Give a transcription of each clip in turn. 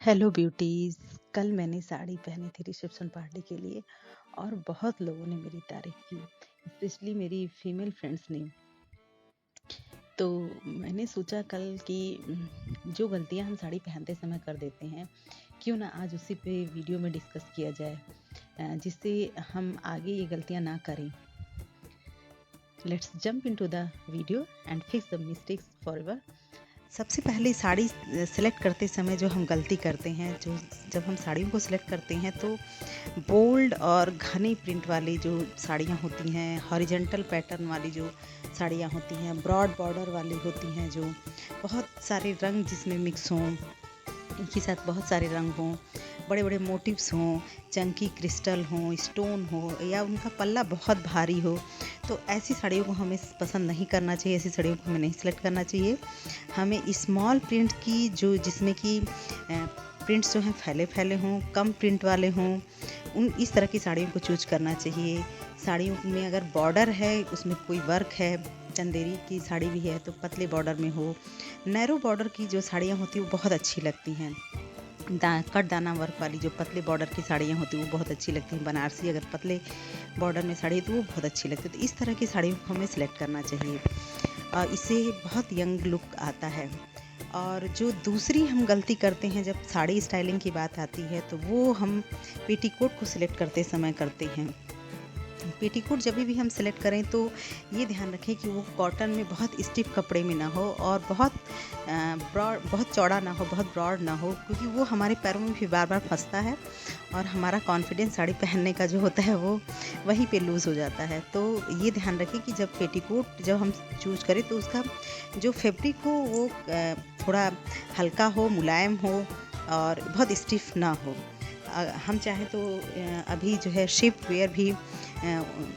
Hello beauties. कल मैंने साड़ी पहनी थी रिसेप्शन पार्टी के लिए और बहुत लोगों ने मेरी तारीफ़ की, स्पेशली मेरी फीमेल फ्रेंड्स ने। तो मैंने सोचा कल कि जो गलतियां हम साड़ी पहनते समय कर देते हैं, क्यों ना आज उसी पे वीडियो में डिस्कस किया जाए, जिससे हम आगे ये गलतियां ना करें। Let's jump into the video and fix the mistakes forever. सबसे पहले साड़ी सेलेक्ट करते समय जो हम गलती करते हैं, जब हम साड़ियों को सिलेक्ट करते हैं तो बोल्ड और घने प्रिंट वाली जो साड़ियाँ होती हैं, हॉरिजेंटल पैटर्न वाली जो साड़ियाँ होती हैं, ब्रॉड बॉर्डर वाली होती हैं, जो बहुत सारे रंग जिसमें मिक्स हों, एक ही साथ बहुत सारे रंग हों, बड़े बड़े मोटिव्स हों, चंकी क्रिस्टल हों, स्टोन हो, या उनका पल्ला बहुत भारी हो, तो ऐसी साड़ियों को हमें पसंद नहीं करना चाहिए। ऐसी साड़ियों को हमें नहीं सेलेक्ट करना चाहिए। हमें स्मॉल प्रिंट की जिसमें कि प्रिंट्स जो हैं फैले फैले हों, कम प्रिंट वाले हों, इस तरह की साड़ियों को चूज करना चाहिए। साड़ियों में अगर बॉर्डर है, उसमें कोई वर्क है, चंदेरी की साड़ी भी है तो पतले बॉर्डर में हो। नैरो बॉर्डर की जो साड़ियाँ होती हैं वो बहुत अच्छी लगती हैं। कट दाना वर्क वाली जो पतले बॉर्डर की साड़ियाँ होती हैं वो बहुत अच्छी लगती हैं। बनारसी अगर पतले बॉर्डर में साड़ी है तो वो बहुत अच्छी लगती है। तो इस तरह की साड़ियों को हमें सेलेक्ट करना चाहिए। इससे बहुत यंग लुक आता है। और जो दूसरी हम गलती करते हैं जब साड़ी स्टाइलिंग की बात आती है, तो वो हम पेटीकोट को सिलेक्ट करते समय करते हैं। पेटीकोट जब भी हम सेलेक्ट करें तो ये ध्यान रखें कि वो कॉटन में बहुत स्टिफ कपड़े में ना हो और बहुत ब्रॉड, बहुत चौड़ा ना हो, बहुत ब्रॉड ना हो, क्योंकि वो हमारे पैरों में भी बार बार फंसता है और हमारा कॉन्फिडेंस साड़ी पहनने का जो होता है वो वहीं पे लूज़ हो जाता है। तो ये ध्यान रखें कि जब पेटीकोट जब हम चूज करें तो उसका जो फैब्रिक हो वो थोड़ा हल्का हो, मुलायम हो और बहुत स्टिफ ना हो। हम चाहें तो अभी जो है शेप वेयर भी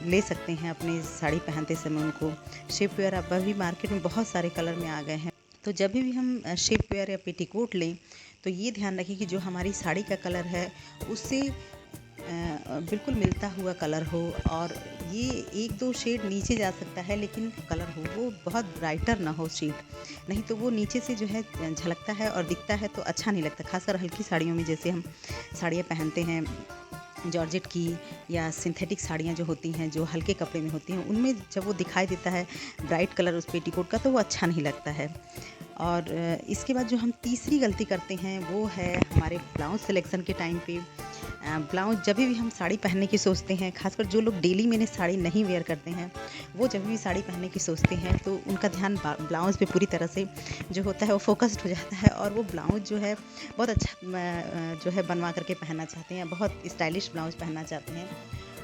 ले सकते हैं अपनी साड़ी पहनते समय। उनको शेप वेयर अब अभी मार्केट में बहुत सारे कलर में आ गए हैं। तो जब भी हम शेप वेयर या पेटीकोट लें तो ये ध्यान रखें कि जो हमारी साड़ी का कलर है उससे बिल्कुल मिलता हुआ कलर हो, और ये एक दो शेड नीचे जा सकता है लेकिन कलर हो वो बहुत ब्राइटर ना हो शेड, नहीं तो वो नीचे से जो है झलकता है और दिखता है तो अच्छा नहीं लगता। खासकर हल्की साड़ियों में, जैसे हम साड़ियाँ पहनते हैं जॉर्जेट की या सिंथेटिक साड़ियाँ जो होती हैं, जो हल्के कपड़े में होती हैं, उनमें जब वो दिखाई देता है ब्राइट कलर उस पेटीकोट का तो वो अच्छा नहीं लगता है। और इसके बाद जो हम तीसरी गलती करते हैं वो है हमारे ब्लाउज सिलेक्शन के टाइम पे। ब्लाउज जब भी हम साड़ी पहनने की सोचते हैं, खासकर जो लोग डेली में साड़ी नहीं वेयर करते हैं, वो जब भी साड़ी पहनने की सोचते हैं तो उनका ध्यान ब्लाउज पे पूरी तरह से जो होता है वो फोकस्ड हो जाता है, और वो ब्लाउज जो है बहुत अच्छा जो है बनवा करके पहनना चाहते हैं, बहुत स्टाइलिश ब्लाउज पहनना चाहते हैं।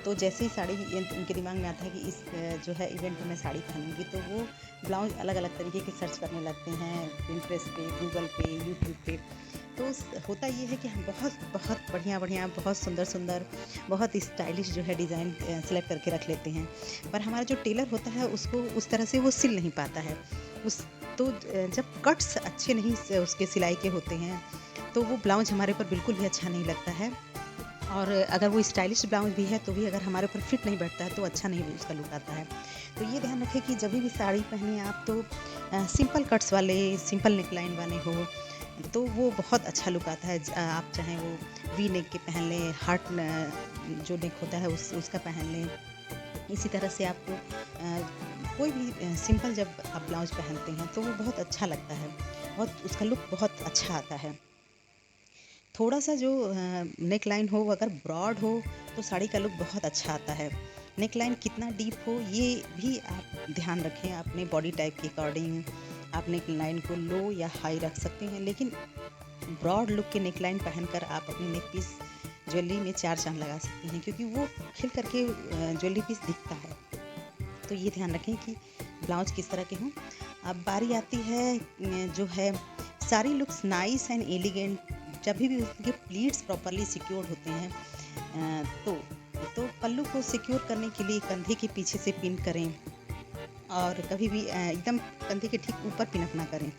तो जैसे ही साड़ी उनके दिमाग में आता है कि इस जो है इवेंट में मैं साड़ी पहनूंगी, तो वो ब्लाउज अलग अलग तरीके के सर्च करने लगते हैं, पिंटरेस्ट पे, गूगल पे, यूट्यूब पे। तो होता ये है कि हम बहुत बहुत बढ़िया बढ़िया, बहुत सुंदर सुंदर, बहुत स्टाइलिश जो है डिज़ाइन सेलेक्ट करके रख लेते हैं, पर हमारा जो टेलर होता है उसको उस तरह से वो सिल नहीं पाता है। उस तो जब कट्स अच्छे नहीं उसके सिलाई के होते हैं तो वो ब्लाउज हमारे ऊपर बिल्कुल भी अच्छा नहीं लगता है। और अगर वो स्टाइलिश ब्लाउज भी है तो भी अगर हमारे ऊपर फिट नहीं बैठता है तो अच्छा नहीं उसका लुक आता है। तो ये ध्यान रखें कि जब भी साड़ी पहने आप तो सिंपल कट्स वाले, सिंपल नेकलाइन वाले हो तो वो बहुत अच्छा लुक आता है। आप चाहें वो वी नेक के पहन लें, हार्ट जो नेक होता है उसका पहन लें। इसी तरह से आपको कोई भी सिंपल जब आप ब्लाउज पहनते हैं तो वो बहुत अच्छा लगता है, बहुत उसका लुक बहुत अच्छा आता है। थोड़ा सा जो नेक लाइन हो अगर ब्रॉड हो तो साड़ी का लुक बहुत अच्छा आता है। नेक लाइन कितना डीप हो ये भी आप ध्यान रखें। अपने बॉडी टाइप के अकॉर्डिंग आप नेक लाइन को लो या हाई रख सकते हैं, लेकिन ब्रॉड लुक के नेक लाइन पहनकर आप अपने नेक पीस ज्वेलरी में चार चांद लगा सकते हैं, क्योंकि वो खिल करके ज्वेलरी पीस दिखता है। तो ये ध्यान रखें कि ब्लाउज किस तरह के हों। अब बारी आती है जो है सारी लुक्स नाइस एंड एलिगेंट जब भी उसके प्लीट्स प्रॉपरली सिक्योर्ड होते हैं। तो पल्लू को सिक्योर करने के लिए कंधे के पीछे से पिन करें, और कभी भी एकदम कंधे के ठीक ऊपर पिन अप ना करें।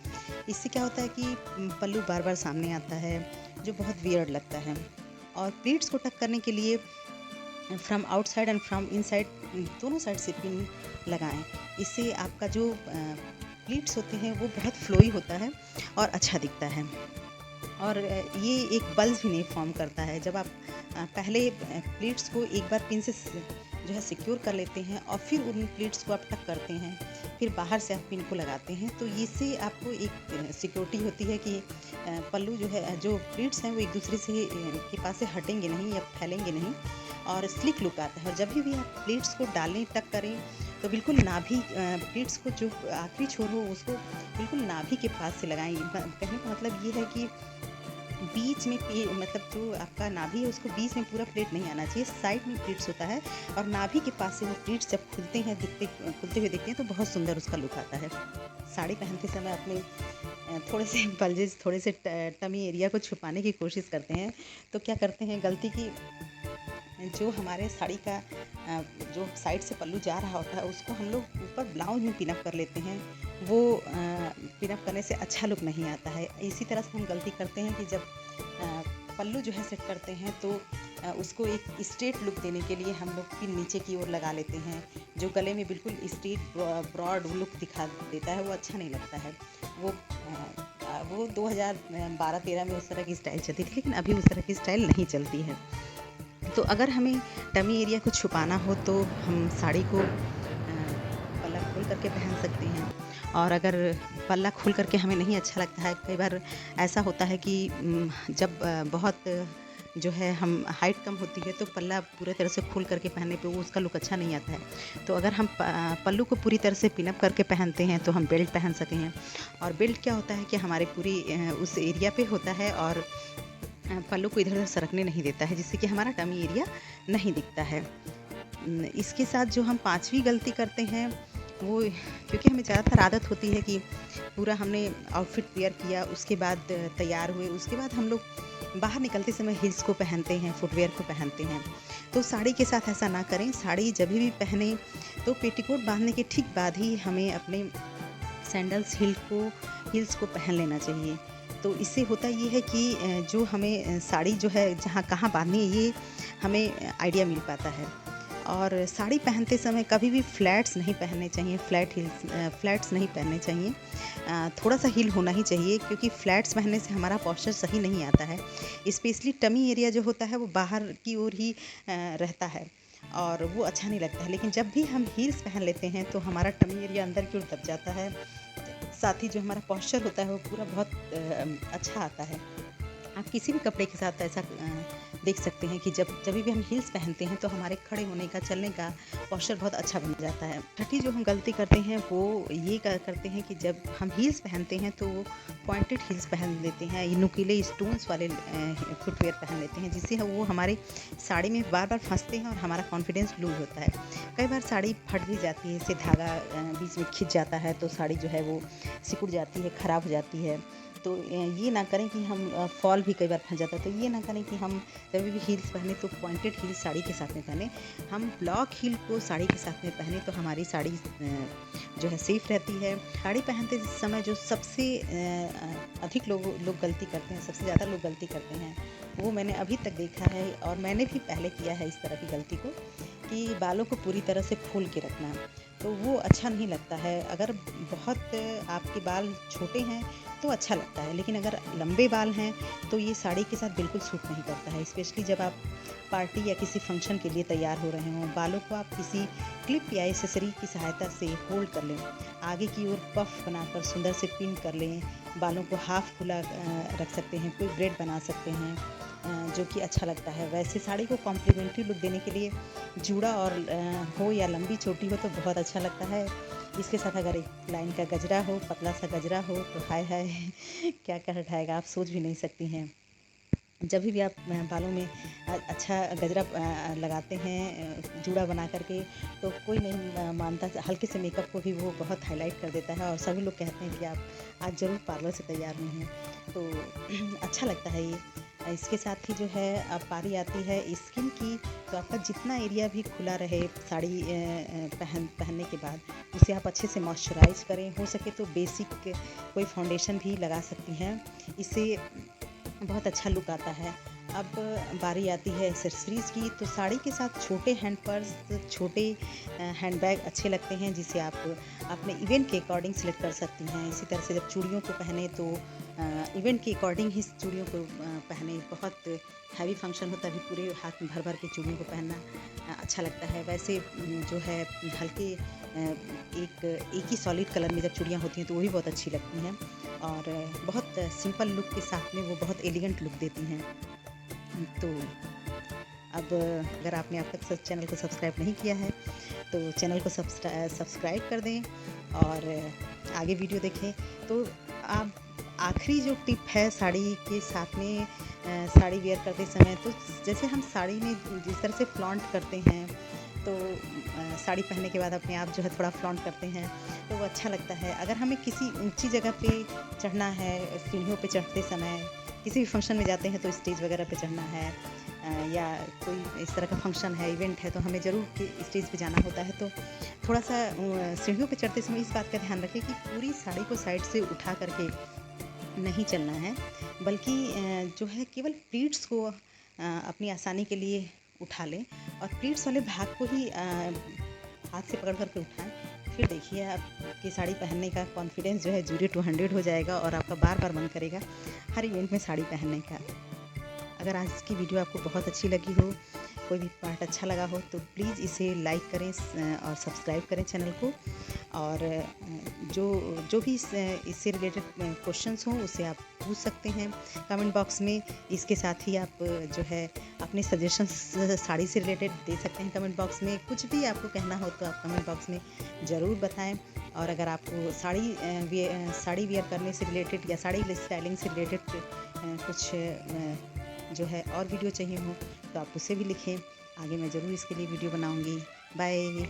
इससे क्या होता है कि पल्लू बार बार सामने आता है जो बहुत वियर्ड लगता है। और प्लीट्स को टक करने के लिए from outside and from inside दोनों साइड से पिन लगाएं। इससे आपका जो प्लीट्स होते हैं वो बहुत फ्लोई होता है और अच्छा दिखता है। और ये एक बल्ज भी नहीं फॉर्म करता है। जब आप पहले प्लीट्स को एक बार पिन से जो है सिक्योर कर लेते हैं और फिर उन प्लीट्स को आप टक करते हैं, फिर बाहर से आप पिन को लगाते हैं, तो इससे आपको एक सिक्योरिटी होती है कि पल्लू जो है, जो प्लीट्स हैं वो एक दूसरे से के पास से हटेंगे नहीं या फैलेंगे नहीं, और स्लिक लुक आता है। और जब भी आप प्लीट्स को डालें, टक करें, तो बिल्कुल नाभि, प्लीट्स को जो आखिरी छोर हो उसको बिल्कुल नाभि के पास से लगाएं। कहने का मतलब ये है कि बीच में मतलब जो आपका नाभि है उसको बीच में पूरा प्लेट नहीं आना चाहिए, साइड में प्लेट्स होता है, और नाभि के पास से वो प्लेट्स जब खुलते हुए दिखते हैं तो बहुत सुंदर उसका लुक आता है। साड़ी पहनते समय अपने थोड़े से बल्जेस, थोड़े से टमी एरिया को छुपाने की कोशिश करते हैं, तो क्या करते हैं गलती की, जो हमारे साड़ी का जो साइड से पल्लू जा रहा होता है उसको हम लोग ऊपर ब्लाउज में पिनअप कर लेते हैं। वो पिनअप करने से अच्छा लुक नहीं आता है। इसी तरह से हम गलती करते हैं कि जब पल्लू जो है सेट करते हैं तो उसको एक स्ट्रेट लुक देने के लिए हम लोग पिन नीचे की ओर लगा लेते हैं, जो गले में बिल्कुल स्ट्रेट ब्रॉड लुक दिखा देता है, वो अच्छा नहीं लगता है। वो 2012-13 में उस तरह की स्टाइल चलती थी, लेकिन अभी उस तरह की स्टाइल नहीं चलती है। तो अगर हमें टमी एरिया को छुपाना हो तो हम साड़ी को पल्ला खोल करके पहन सकते हैं, और अगर पल्ला खोल करके हमें नहीं अच्छा लगता है, कई बार ऐसा होता है कि जब बहुत जो है हम हाइट कम होती है तो पल्ला पूरी तरह से खोल करके पहनने पे वो उसका लुक अच्छा नहीं आता है। तो अगर हम पल्लू को पूरी तरह से पिनअप करके पहनते हैं तो हम बेल्ट पहन सकें हैं। और बेल्ट क्या होता है कि हमारे पूरी उस एरिया पे होता है और पल्लू को इधर उधर सरकने नहीं देता है, जिससे कि हमारा टमी एरिया नहीं दिखता है। इसके साथ जो हम पांचवी गलती करते हैं वो, क्योंकि हमें ज़्यादातर आदत होती है कि पूरा हमने आउटफिट वेयर किया, उसके बाद तैयार हुए, उसके बाद हम लोग बाहर निकलते समय हिल्स को पहनते हैं, फुटवेयर को पहनते हैं। तो साड़ी के साथ ऐसा ना करें। साड़ी जब भी पहने तो पेटीकोट बांधने के ठीक बाद ही हमें अपने सैंडल्स हिल्स को पहन लेना चाहिए। तो इससे होता ये है कि जो हमें साड़ी जो है जहाँ कहाँ बांधनी है ये हमें आइडिया मिल पाता है। और साड़ी पहनते समय कभी भी फ्लैट्स नहीं पहनने चाहिए, फ्लैट्स नहीं पहनने चाहिए। थोड़ा सा हील होना ही चाहिए, क्योंकि फ्लैट्स पहनने से हमारा पोस्चर सही नहीं आता है। स्पेशली टमी एरिया जो होता है वो बाहर की ओर ही रहता है और वो अच्छा नहीं लगता है। लेकिन जब भी हम हील्स पहन लेते हैं तो हमारा टमी एरिया अंदर की ओर दब जाता है, साथ ही जो हमारा पोस्चर होता है वो पूरा बहुत अच्छा आता है। आप किसी भी कपड़े के साथ ऐसा देख सकते हैं कि जब भी हम हील्स पहनते हैं तो हमारे खड़े होने का, चलने का पोस्चर बहुत अच्छा बन जाता है। छठी जो हम गलती करते हैं वो ये करते हैं कि जब हम हील्स पहनते हैं तो पॉइंटेड हील्स पहन लेते हैं, नुकीले स्टोन्स वाले फुटवेयर पहन लेते हैं, जिससे वो हमारे साड़ी में बार बार फंसते हैं और हमारा कॉन्फिडेंस लूज होता है। कई बार साड़ी फट भी जाती है, इससे धागा बीच में खिंच जाता है तो साड़ी जो है वो सिकुड़ जाती है, ख़राब हो जाती है। तो ये ना करें कि हम फॉल भी कई बार फंस जाता है, तो ये ना करें कि हम जब भी हील्स पहने तो पॉइंटेड हील्स साड़ी के साथ में पहने। हम ब्लॉक हील को साड़ी के साथ में पहने तो हमारी साड़ी जो है सेफ रहती है। साड़ी पहनते समय जो सबसे अधिक लोग गलती करते हैं, सबसे ज़्यादा लोग गलती करते हैं, वो मैंने अभी तक देखा है और मैंने भी पहले किया है इस तरह की गलती को, कि बालों को पूरी तरह से खोल के रखना। तो वो अच्छा नहीं लगता है। अगर बहुत आपके बाल छोटे हैं तो अच्छा लगता है, लेकिन अगर लंबे बाल हैं तो ये साड़ी के साथ बिल्कुल सूट नहीं करता है। स्पेशली जब आप पार्टी या किसी फंक्शन के लिए तैयार हो रहे हों, बालों को आप किसी क्लिप या एक्सेसरी की सहायता से होल्ड कर लें, आगे की ओर पफ बनाकर सुंदर से पिन कर लें, बालों को हाफ खुला रख सकते हैं, कोई ब्रेड बना सकते हैं जो कि अच्छा लगता है। वैसे साड़ी को कॉम्प्लीमेंट्री लुक देने के लिए जूड़ा और हो या लंबी छोटी हो तो बहुत अच्छा लगता है। इसके साथ अगर एक लाइन का गजरा हो, पतला सा गजरा हो तो हाय हाय क्या कह उठाएगा, आप सोच भी नहीं सकती हैं। जब भी आप बालों में अच्छा गजरा लगाते हैं जूड़ा बना करके, तो कोई नहीं मानता, हल्के से मेकअप को भी वो बहुत हाईलाइट कर देता है और सभी लोग कहते हैं कि आप आज ज़रूर पार्लर से तैयार हुई हैं। तो अच्छा लगता है ये। इसके साथ ही जो है अब बारी आती है स्किन की, तो आपका जितना एरिया भी खुला रहे साड़ी पहनने के बाद उसे आप अच्छे से मॉइस्चराइज करें। हो सके तो बेसिक कोई फाउंडेशन भी लगा सकती हैं, इससे बहुत अच्छा लुक आता है। अब बारी आती है एक्सेसरीज़ की, तो साड़ी के साथ छोटे हैंड पर्स, छोटे हैंड बैग अच्छे लगते हैं, जिसे आप अपने इवेंट के अकॉर्डिंग सेलेक्ट कर सकती हैं। इसी तरह से जब चूड़ियों को पहने तो इवेंट के अकॉर्डिंग ही चूड़ियों को पहने। बहुत हैवी फंक्शन हो तभी पूरे हाथ में भर भर के चूड़ियों को पहनना अच्छा लगता है। वैसे जो है हल्के एक ही सॉलिड कलर में जब चूड़ियाँ होती हैं तो वो भी बहुत अच्छी लगती हैं, और बहुत सिंपल लुक के साथ में वो बहुत एलिगेंट लुक देती हैं। तो अब अगर आपने अब तक चैनल को सब्सक्राइब नहीं किया है तो चैनल को सब्सक्राइब कर दें और आगे वीडियो देखें। तो आप आखिरी जो टिप है साड़ी के साथ में, साड़ी वेयर करते समय, तो जैसे हम साड़ी में जिस तरह से फ्लॉन्ट करते हैं, तो साड़ी पहनने के बाद अपने आप जो है थोड़ा फ्लॉन्ट करते हैं तो वो अच्छा लगता है। अगर हमें किसी ऊंची जगह पे चढ़ना है, सीढ़ियों पे चढ़ते समय, किसी भी फंक्शन में जाते हैं तो स्टेज वगैरह पे चढ़ना है, या कोई इस तरह का फंक्शन है, इवेंट है, तो हमें ज़रूर स्टेज पे जाना होता है, तो थोड़ा सा सीढ़ियों पे चढ़ते समय इस बात का ध्यान रखें कि पूरी साड़ी को साइड से उठा करके नहीं चलना है, बल्कि जो है केवल प्लीट्स को अपनी आसानी के लिए उठा लें, और प्लीट्स वाले भाग को ही हाथ से पकड़ करके उठाएं। फिर देखिए आपकी साड़ी पहनने का कॉन्फिडेंस जो है 0 to 100 हो जाएगा, और आपका बार बार मन करेगा हर इवेंट में साड़ी पहनने का। अगर आज की वीडियो आपको बहुत अच्छी लगी हो, कोई भी पार्ट अच्छा लगा हो, तो प्लीज़ इसे लाइक करें और सब्सक्राइब करें चैनल को, और जो भी इससे रिलेटेड क्वेश्चंस हों उसे आप पूछ सकते हैं कमेंट बॉक्स में। इसके साथ ही आप जो है अपने सजेशंस साड़ी से रिलेटेड दे सकते हैं कमेंट बॉक्स में। कुछ भी आपको कहना हो तो आप कमेंट बॉक्स में ज़रूर बताएं। और अगर आपको साड़ी वेयर करने से रिलेटेड या साड़ी स्टाइलिंग से रिलेटेड कुछ जो है और वीडियो चाहिए हो तो आप उसे भी लिखें, आगे मैं ज़रूर इसके लिए वीडियो बनाऊंगी। बाय।